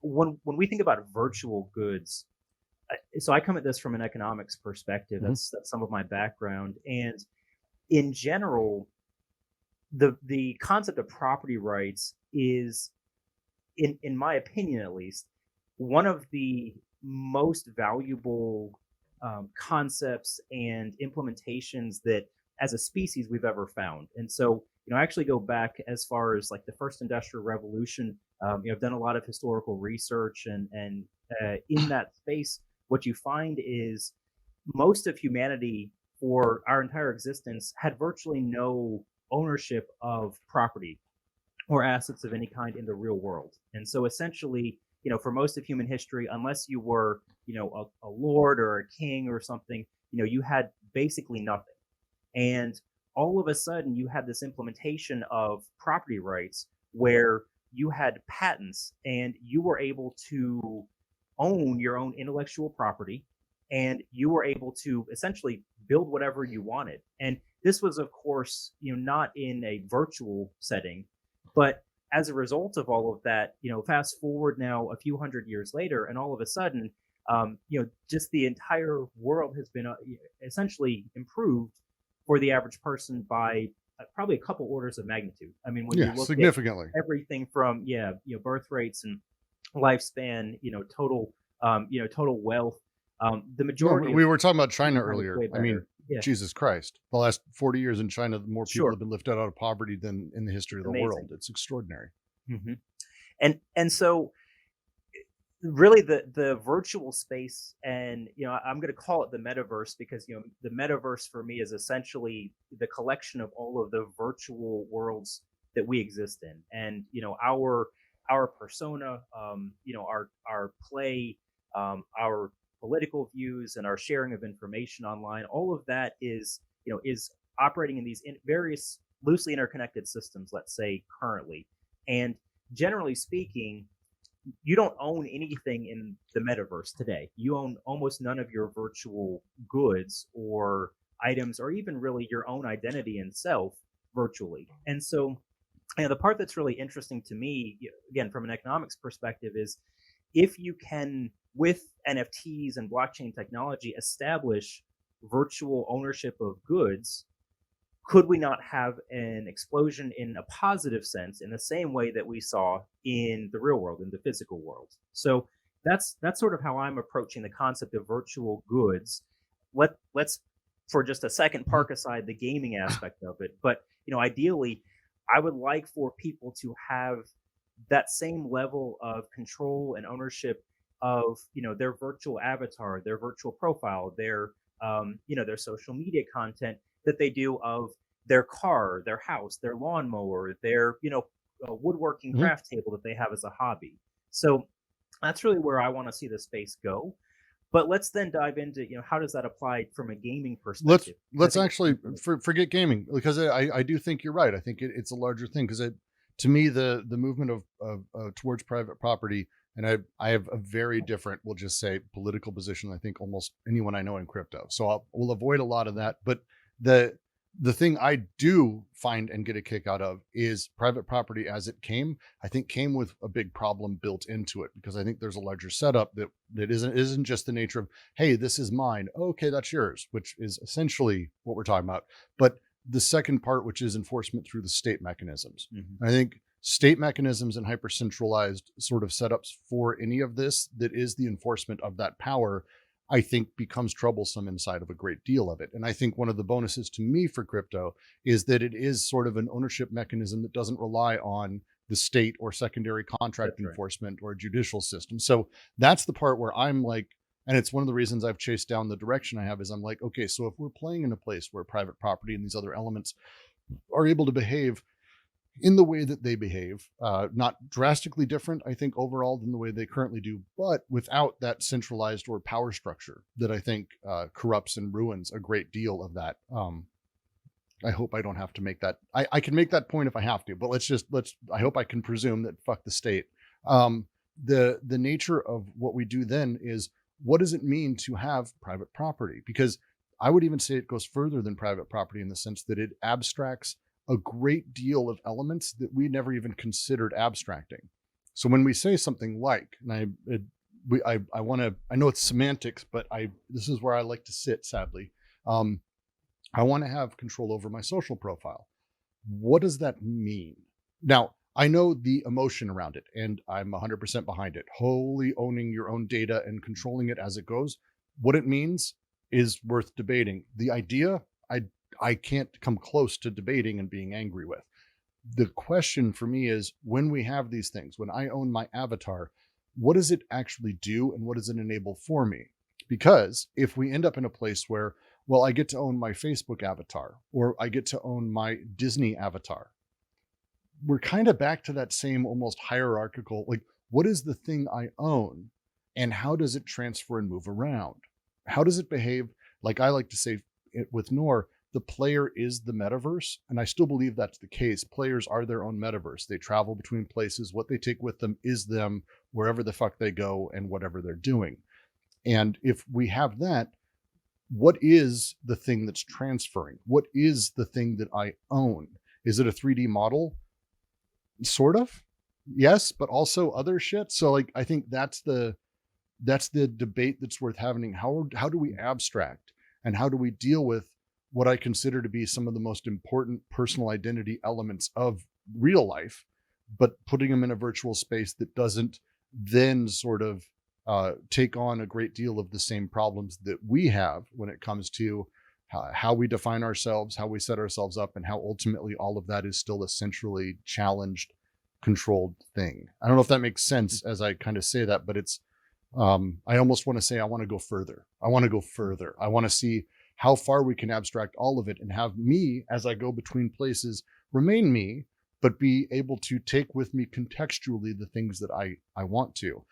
when we think about virtual goods, so I come at this from an economics perspective. Hmm. That's some of my background, and in general, the concept of property rights is, in my opinion at least, one of the most valuable concepts and implementations that as a species we've ever found. And so, I actually go back as far as like the first industrial revolution. I've done a lot of historical research, and in that space, what you find is most of humanity for our entire existence had virtually no ownership of property or assets of any kind in the real world. And so essentially, for most of human history, unless you were, a lord or a king or something, you had basically nothing. And all of a sudden, you had this implementation of property rights where you had patents and you were able to own your own intellectual property, and you were able to essentially build whatever you wanted. And this was, of course, not in a virtual setting, but as a result of all of that, fast forward now a few hundred years later, and all of a sudden, just the entire world has been essentially improved for the average person by probably a couple orders of magnitude. I mean, when you Yeah, look at significantly. everything from birth rates and lifespan, total wealth, the Well, majority of we were talking about China people have it earlier. way I mean, better. Yeah, Jesus Christ, the last 40 years in China, more people sure, have been lifted out of poverty than in the history of the amazing. world. It's extraordinary. Hmm. And so really the virtual space, and I'm going to call it the metaverse, because the metaverse for me is essentially the collection of all of the virtual worlds that we exist in. And our persona, our play, our political views, and our sharing of information online, all of that is operating in these various loosely interconnected systems, let's say currently. And generally speaking, you don't own anything in the metaverse today. You own almost none of your virtual goods or items, or even really your own identity and self virtually. And so, the part that's really interesting to me, again, from an economics perspective, is if you can, with NFTs and blockchain technology, establish virtual ownership of goods, could we not have an explosion in a positive sense in the same way that we saw in the real world, in the physical world? So that's sort of how I'm approaching the concept of virtual goods. Let's for just a second Mhm. park aside the gaming aspect of it, but ideally, I would like for people to have that same level of control and ownership of their virtual avatar, their virtual profile, their social media content, that they do of their car, their house, their lawnmower, their woodworking Mhm. craft table that they have as a hobby. So that's really where I want to see the space go. But let's then dive into how does that apply from a gaming let's perspective? Because I let's think it's actually forget gaming, because I do think you're right. I think it's a larger thing, because to me, the movement of towards private property, and I have a very different, we'll just say, political position, I think almost anyone I know in crypto, so we'll avoid a lot of that. But the the thing I do find and get a kick out of is private property as it came. I think came with a big problem built into it, because I think there's a larger setup that isn't just the nature of, hey, this is mine, okay, that's yours, which is essentially what we're talking about. But the second part, which is enforcement through the state mechanisms. Mhm. I think state mechanisms and hyper centralized sort of setups for any of this that is the enforcement of that power, I think becomes troublesome inside of a great deal of it. And I think one of the bonuses to me for crypto is that it is sort of an ownership mechanism that doesn't rely on the state or secondary contract That's right. enforcement or judicial system. So that's the part where I'm like, and it's one of the reasons I've chased down the direction I have, is I'm like, okay, so if we're playing in a place where private property and these other elements are able to behave in the way that they behave, not drastically different, I think, overall than the way they currently do, but without that centralized or power structure that I think corrupts and ruins a great deal of that. I hope I don't have to make that. I can make that point if I have to, but I hope I can presume that fuck the state. The nature of what we do then is, what does it mean to have private property? Because I would even say it goes further than private property in the sense that it abstracts a great deal of elements that we never even considered abstracting. So when we say something like, and I want to, I know it's semantics, but this is where I like to sit, sadly. Um, I want to have control over my social profile. What does that mean? Now, I know the emotion around it, and I'm 100% behind it. Wholly owning your own data and controlling it as it goes. What it means is worth debating. The idea, I can't come close to debating and being angry with. The question for me is, when we have these things, when I own my avatar, what does it actually do and what does it enable for me? Because if we end up in a place where, well, I get to own my Facebook avatar or I get to own my Disney avatar, we're kind of back to that same almost hierarchical, like, what is the thing I own and how does it transfer and move around? How does it behave? Like I like to say it with Nor, the player is the metaverse. And I still believe that's the case. Players are their own metaverse. They travel between places. What they take with them is them wherever the fuck they go and whatever they're doing. And if we have that, what is the thing that's transferring? What is the thing that I own? Is it a 3D model? Sort of. Yes, but also other shit. So like I think that's the debate that's worth having. How do we abstract and how do we deal with what I consider to be some of the most important personal identity elements of real life, but putting them in a virtual space that doesn't then sort of take on a great deal of the same problems that we have when it comes to how we define ourselves, how we set ourselves up, and how ultimately all of that is still a centrally challenged, controlled thing. I don't know if that makes sense as I kind of say that, but it's, I almost want to say, I want to go further. I want to go further. I want to see how far we can abstract all of it and have me, as I go between places, remain me, but be able to take with me contextually the things that I want to.